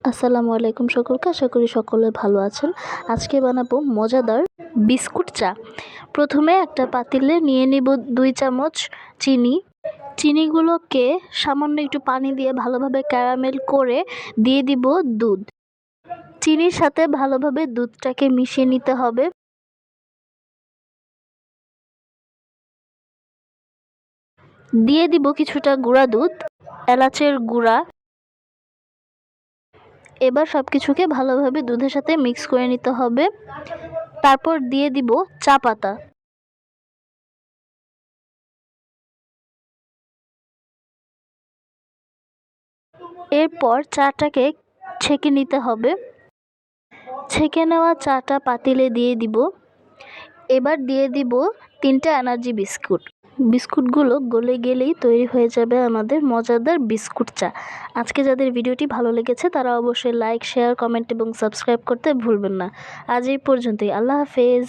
আসসালামু আলাইকুম সকলকে, আশা করি সকলে ভালো আছেন। আজকে বানাবো মজাদার বিস্কুট চা। প্রথমে একটা পাতিলে নিয়ে নিব 2 চামচ চিনি। চিনিগুলোকে সামান্য একটু পানি দিয়ে ভালোভাবে ক্যারামেল করে দিয়ে দিব দুধ। চিনির সাথে ভালোভাবে দুধটাকে মিশিয়ে নিতে হবে। দিয়ে দিব কিছুটা গুঁড়া দুধ, এলাচের গুঁড়া। এবার সব কিছুকে ভালোভাবে দুধের সাথে মিক্স করে নিতে হবে। তারপর দিয়ে দিব চা পাতা। এরপর চাটাকে ছেঁকে নিতে হবে। ছেঁকে নেওয়া চাটা পাতিলে দিয়ে দিব। এবার দিয়ে দিব 3টা এনার্জি বিস্কুট। বিস্কুটগুলো গলে গেলেই তৈরি হয়ে যাবে আমাদের মজাদার বিস্কুট চা। আজকে যাদের ভিডিওটি ভালো লেগেছে তারা অবশ্যই লাইক, শেয়ার, কমেন্ট এবং সাবস্ক্রাইব করতে ভুলবেন না। আজ এই পর্যন্তই। আল্লাহ হাফেজ।